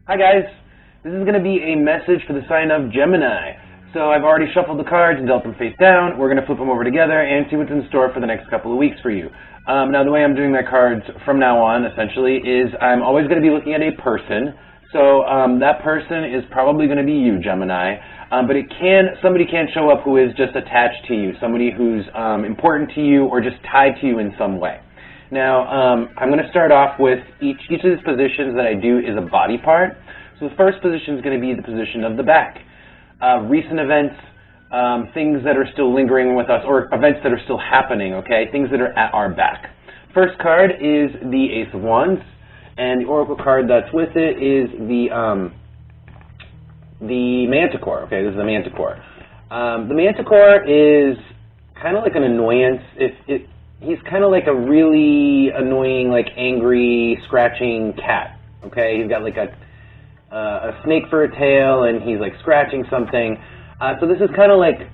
Hi guys, this is going to be a message for the sign of Gemini. So I've already shuffled the cards and dealt them face down. We're going to flip them over together and see what's in store for the next couple of weeks for you. Now the way I'm doing my cards from now on essentially is I'm always going to be looking at a person. So that person is probably going to be you, Gemini. But somebody can show up who is just attached to you, somebody who's important to you or just tied to you in some way. Now, I'm going to start off with each of these positions that I do is a body part. So the first position is going to be the position of the back. Recent events, things that are still lingering with us, or events that are still happening, okay? Things that are at our back. First card is the Ace of Wands, and the Oracle card that's with it is the Manticore, okay? This is the Manticore. The Manticore is kind of like an annoyance. He's kind of like a really annoying, like angry, scratching cat, okay? He's got like a snake for a tail, and he's like scratching something. So this is kind of like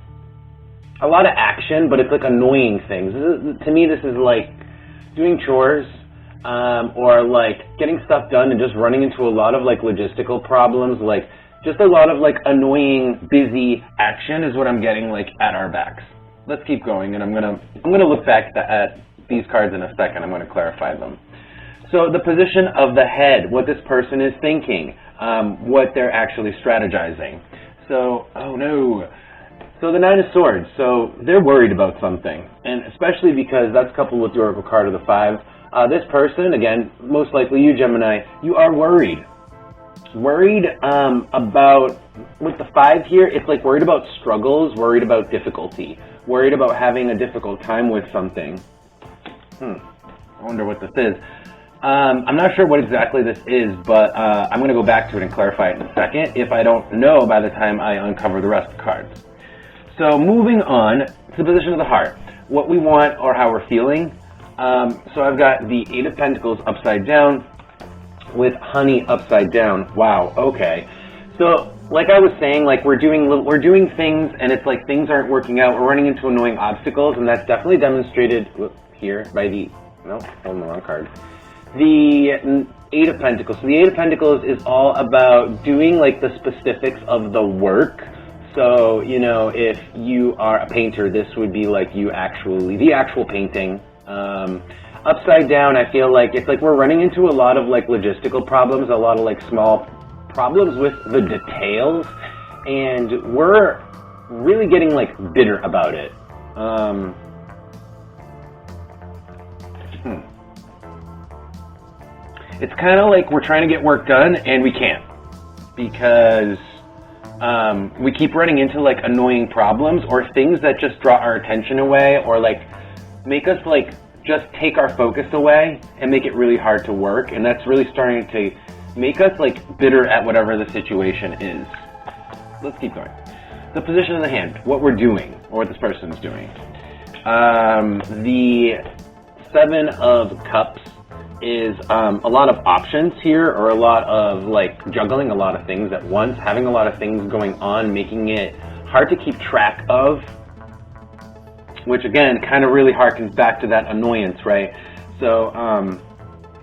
a lot of action, but it's like annoying things. To me, this is like doing chores or like getting stuff done and just running into a lot of like logistical problems, like just a lot of like annoying, busy action is what I'm getting like at our backs. Let's keep going, and I'm gonna look back at these cards in a second. I'm gonna clarify them. So the position of the head, what this person is thinking, what they're actually strategizing. So, oh no. So the Nine of Swords. So they're worried about something, and especially because that's coupled with the Oracle card of the Five. This person, again, most likely you, Gemini, you are worried. Worried about, with the Five here, it's like worried about struggles, worried about difficulty, worried about having a difficult time with something. I wonder what this is. I'm not sure what exactly this is, but I'm going to go back to it and clarify it in a second if I don't know by the time I uncover the rest of the cards. So moving on to the position of the heart, what we want or how we're feeling. So I've got the Eight of Pentacles upside down with honey upside down. Wow, okay. So like I was saying, like we're doing things and it's like things aren't working out. We're running into annoying obstacles, and that's definitely demonstrated here by the, no, hold on, the wrong card. The Eight of Pentacles. So the Eight of Pentacles is all about doing like the specifics of the work. So, you know, if you are a painter, this would be like the actual painting. Upside down, I feel like it's like we're running into a lot of like logistical problems, a lot of like small problems with the details, and we're really getting like bitter about it. It's kind of like we're trying to get work done and we can't because we keep running into like annoying problems or things that just draw our attention away or like make us like just take our focus away and make it really hard to work, and that's really starting to make us like bitter at whatever the situation is. Let's keep going. The position of the hand, what we're doing or what this person's doing. The Seven of Cups is a lot of options here, or a lot of like juggling a lot of things at once, having a lot of things going on, making it hard to keep track of, which again kind of really harkens back to that annoyance, right? So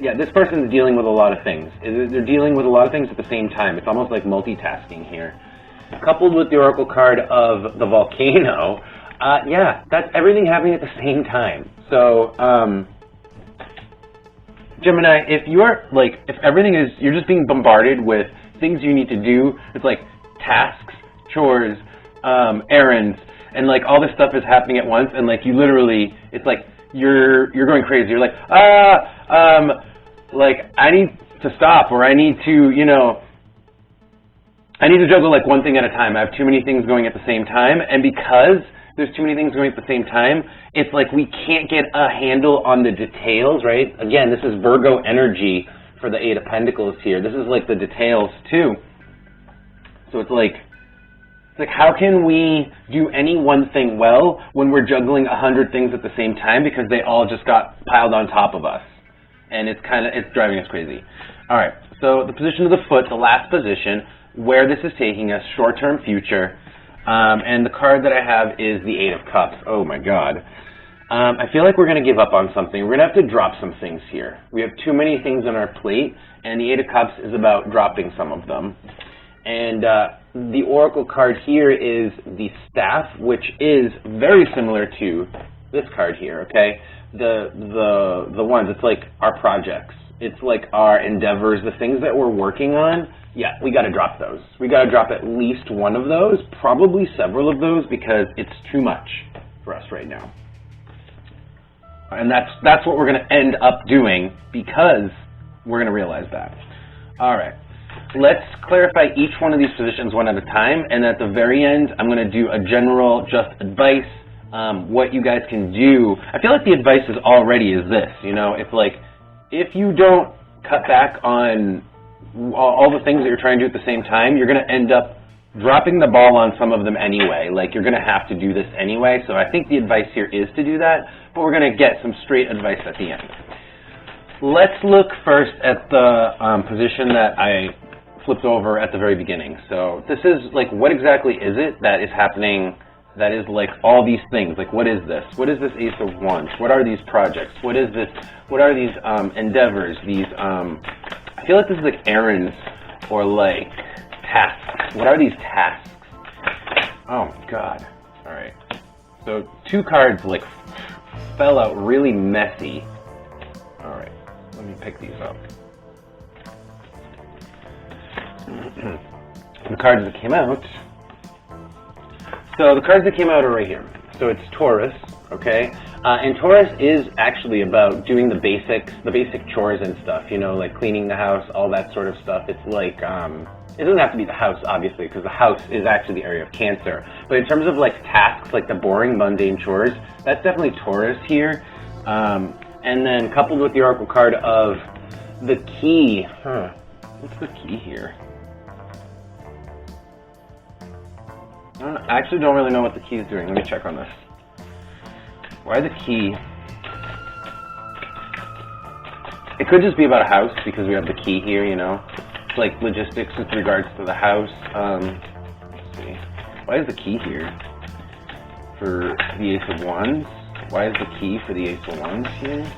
yeah, this person is dealing with a lot of things. They're dealing with a lot of things at the same time. It's almost like multitasking here. Coupled with the Oracle card of the volcano, yeah, that's everything happening at the same time. So Gemini, if everything is, you're just being bombarded with things you need to do, it's like tasks, chores, errands, and like all this stuff is happening at once, and like you literally, it's like you're going crazy. You're like, like I need to stop, or I need to, you know, I need to juggle like one thing at a time. I have too many things going at the same time, and because there's too many things going at the same time, it's like we can't get a handle on the details, right? Again, this is Virgo energy for the Eight of Pentacles here. This is like the details too. So it's like how can we do any one thing well when we're juggling 100 things at the same time because they all just got piled on top of us? And it's driving us crazy. All right, so the position of the foot, the last position, where this is taking us, short-term future. And the card that I have is the Eight of Cups. Oh my God. I feel like we're going to give up on something. We're going to have to drop some things here. We have too many things on our plate, and the Eight of Cups is about dropping some of them. And the Oracle card here is the Staff, which is very similar to this card here, okay? The ones, it's like our projects. It's like our endeavors, the things that we're working on. Yeah, we got to drop those. We got to drop at least one of those, probably several of those, because it's too much for us right now. And that's what we're going to end up doing, because we're going to realize that. All right. Let's clarify each one of these positions one at a time, and at the very end, I'm going to do a general just advice, what you guys can do. I feel like the advice is already is this, you know, if you don't cut back on all the things that you're trying to do at the same time, you're going to end up dropping the ball on some of them anyway. Like, you're going to have to do this anyway, so I think the advice here is to do that, but we're going to get some straight advice at the end. Let's look first at the position that I flipped over at the very beginning. So this is like, what exactly is it that is happening that is like all these things? Like, what is this? What is this Ace of Wands? What are these projects? What is this? What are these endeavors? These, I feel like this is like errands or like tasks. What are these tasks? Oh my God. All right. So two cards like fell out really messy. All right. Let me pick these up. The cards that came out. So the cards that came out are right here. So it's Taurus, okay? And Taurus is actually about doing the basic chores and stuff, you know, like cleaning the house, all that sort of stuff. It's like, it doesn't have to be the house, obviously, because the house is actually the area of Cancer. But in terms of like tasks, like the boring, mundane chores, that's definitely Taurus here. And then coupled with the Oracle card of the key. What's the key here? I actually don't really know what the key is doing. Let me check on this. Why the key? It could just be about a house because we have the key here, you know. It's like logistics with regards to the house. Let's see. Why is the key here for the Ace of Wands? Why is the key for the Ace of Wands here?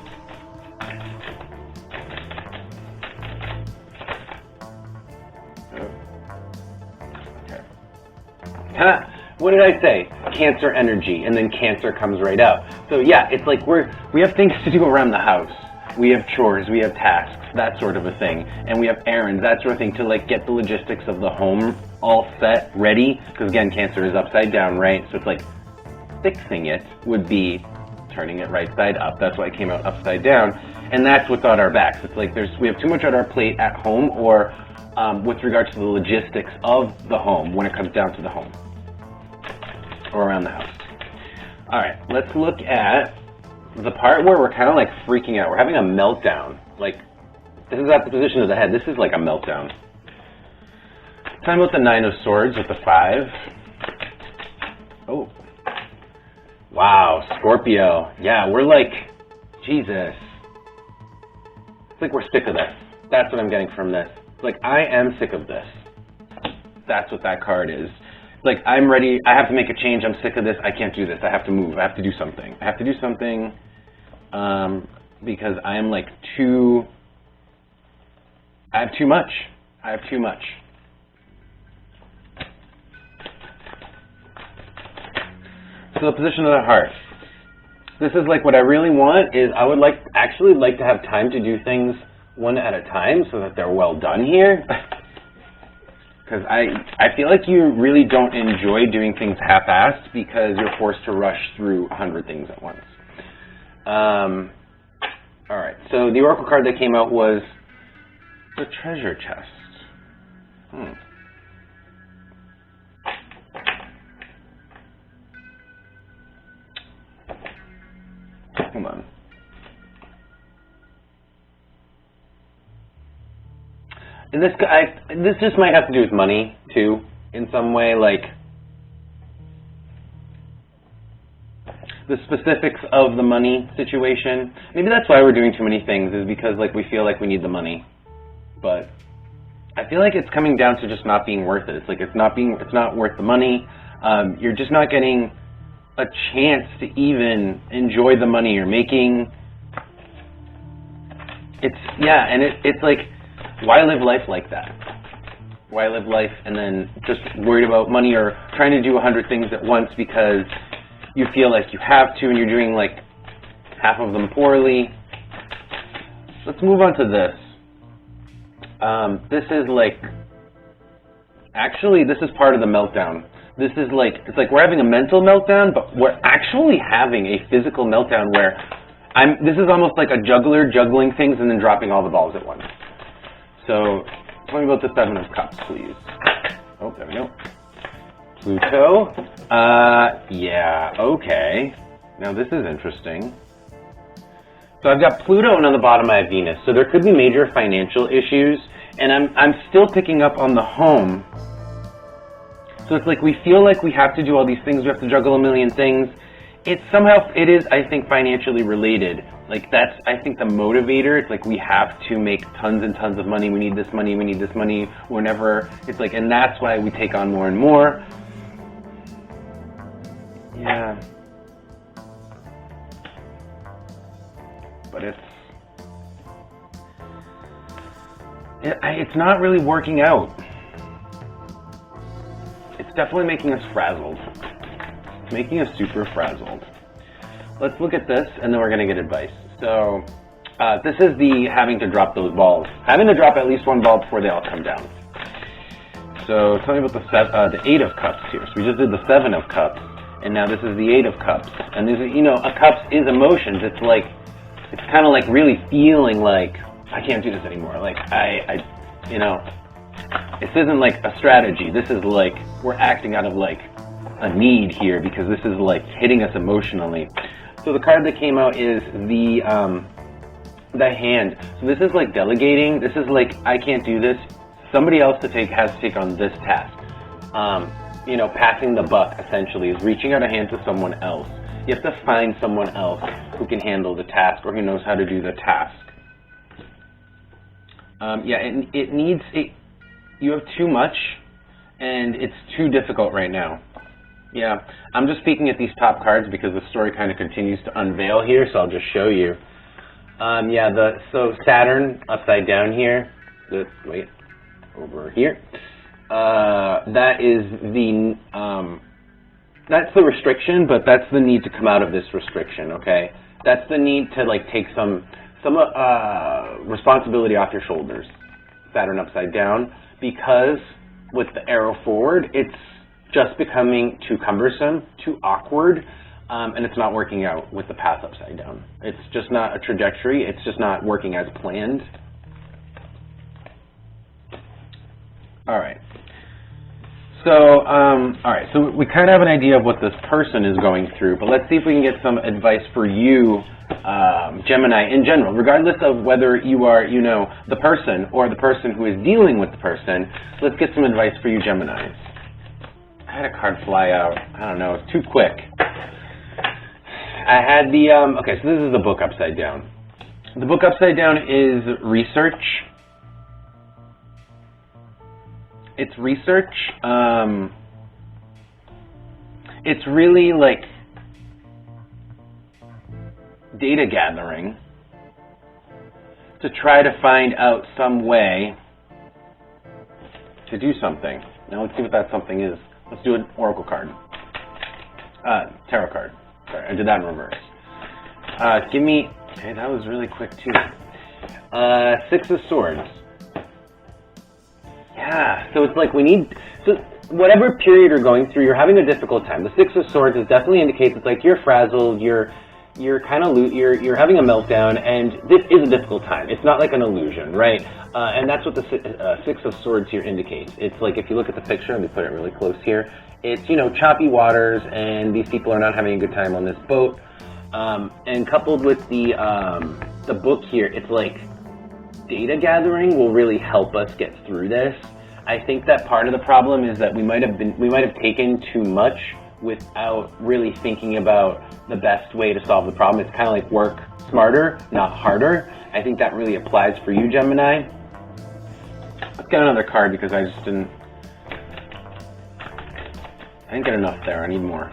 What did I say? Cancer energy, and then Cancer comes right up. So yeah, it's like we have things to do around the house. We have chores, we have tasks, that sort of a thing, and we have errands, that sort of thing, to like get the logistics of the home all set, ready. Because again, Cancer is upside down, right? So it's like fixing it would be turning it right side up. That's why it came out upside down, and that's what's on our backs. It's like we have too much on our plate at home, or with regards to the logistics of the home when it comes down to the home or around the house. All right, let's look at the part where we're kind of like freaking out. We're having a meltdown. Like, this is at the position of the head. This is like a meltdown. Time with the Nine of Swords with the 5. Oh. Wow, Scorpio. Yeah, we're like, Jesus. It's like we're sick of this. That's what I'm getting from this. Like, I am sick of this. That's what that card is. Like, I'm ready. I have to make a change. I'm sick of this. I can't do this. I have to move. I have to do something. I have to do something because I am like I have too much. I have too much. So the position of the heart. This is like what I really want is I would actually like to have time to do things one at a time so that they're well done here. Because I feel like you really don't enjoy doing things half-assed because you're forced to rush through 100 things at once. All right, so the Oracle card that came out was the Treasure Chest. Hold on. And this just might have to do with money, too, in some way, like the specifics of the money situation. Maybe that's why we're doing too many things, is because like we feel like we need the money. But I feel like it's coming down to just not being worth it. It's like it's not worth the money. You're just not getting a chance to even enjoy the money you're making. It's like, why live life like that? Why live life and then just worried about money or trying to do 100 things at once because you feel like you have to and you're doing like half of them poorly? Let's move on to this. This is like, actually, this is part of the meltdown. This is like, it's like we're having a mental meltdown, but we're actually having a physical meltdown where this is almost like a juggler juggling things and then dropping all the balls at once. So, tell me about the Seven of Cups, please. Oh, there we go. Pluto. Yeah, okay. Now this is interesting. So I've got Pluto and on the bottom I have Venus. So there could be major financial issues, and I'm still picking up on the home. So it's like we feel like we have to do all these things, we have to juggle a million things. It is, I think, financially related. Like that's, I think, the motivator. It's like we have to make tons and tons of money. We need this money. We need this money. Whenever it's like, and that's why we take on more and more. Yeah. But it's not really working out. It's definitely making us frazzled. It's making us super frazzled. Let's look at this, and then we're going to get advice. So, this is the having to drop those balls. Having to drop at least one ball before they all come down. So, tell me about the Eight of Cups here. So, we just did the Seven of Cups, and now this is the Eight of Cups. And this is, a cups is emotions. It's like, it's kind of like really feeling like, I can't do this anymore. Like, this isn't like a strategy. This is like, we're acting out of like a need here because this is like hitting us emotionally. So the card that came out is the Hand. So this is like delegating. This is like, I can't do this. Somebody else has to take on this task. Passing the buck essentially is reaching out a hand to someone else. You have to find someone else who can handle the task or who knows how to do the task. You have too much, and it's too difficult right now. Yeah, I'm just speaking at these top cards because the story kind of continues to unveil here, so I'll just show you. So Saturn upside down here. Over here. That is that's the restriction, but that's the need to come out of this restriction. Okay, that's the need to like take some responsibility off your shoulders. Saturn upside down, because with the arrow forward, it's just becoming too cumbersome, too awkward, and it's not working out with the path upside down. It's just not a trajectory. It's just not working as planned. All right. So we kind of have an idea of what this person is going through, but let's see if we can get some advice for you, Gemini, in general, regardless of whether you are, the person or the person who is dealing with the person. Let's get some advice for you, Geminis. I had a card fly out. I don't know. It's too quick. I had okay, so this is the book upside down. The book upside down is research. It's research. It's really like data gathering to try to find out some way to do something. Now let's see what that something is. Let's do an oracle card. Tarot card. Sorry, I did that in reverse. Okay, that was really quick too. Six of Swords. Yeah, so it's like so whatever period you're going through, you're having a difficult time. The Six of Swords definitely indicates it's like you're frazzled, you're kind of you're having a meltdown, and this is a difficult time. It's not like an illusion, right? And that's what the Six of Swords here indicates. It's like, if you look at the picture, let me put it really close here. It's, choppy waters, and these people are not having a good time on this boat. And coupled with the book here, it's like data gathering will really help us get through this. I think that part of the problem is that we might have taken too much without really thinking about the best way to solve the problem. It's kind of like work smarter, not harder. I think that really applies for you, Gemini. Let's get another card because I didn't get enough there. I need more.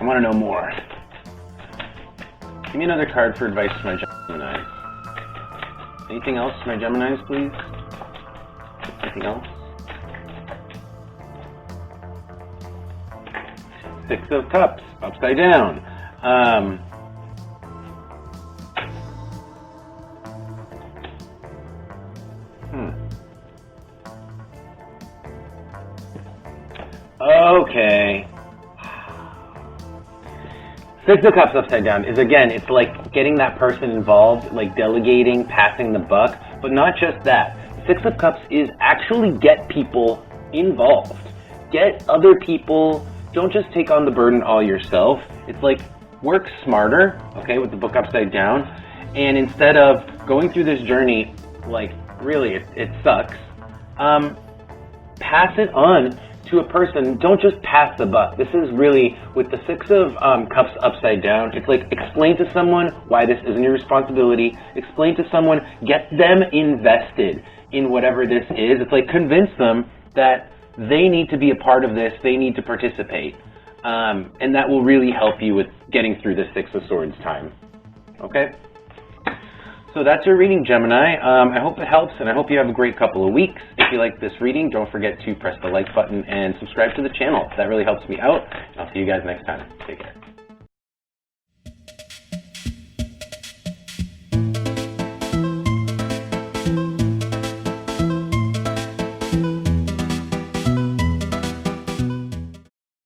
I want to know more. Give me another card for advice to my Geminis. Anything else, my Geminis, please? Anything else? Six of Cups, upside down. Okay. Six of Cups upside down is, again, it's like getting that person involved, like delegating, passing the buck, but not just that. Six of Cups is actually get people involved. Get other people, don't just take on the burden all yourself. It's like work smarter, okay, with the book upside down, and instead of going through this journey, like really, it sucks, pass it on to a person. Don't just pass the buck. This is really, with the Six of Cups upside down, it's like explain to someone why this isn't your responsibility. Explain to someone, get them invested in whatever this is. It's like convince them that they need to be a part of this, they need to participate. And that will really help you with getting through the Six of Swords time. Okay? So that's your reading, Gemini. I hope it helps, and I hope you have a great couple of weeks. If you like this reading, don't forget to press the like button and subscribe to the channel. That really helps me out. I'll see you guys next time. Take care.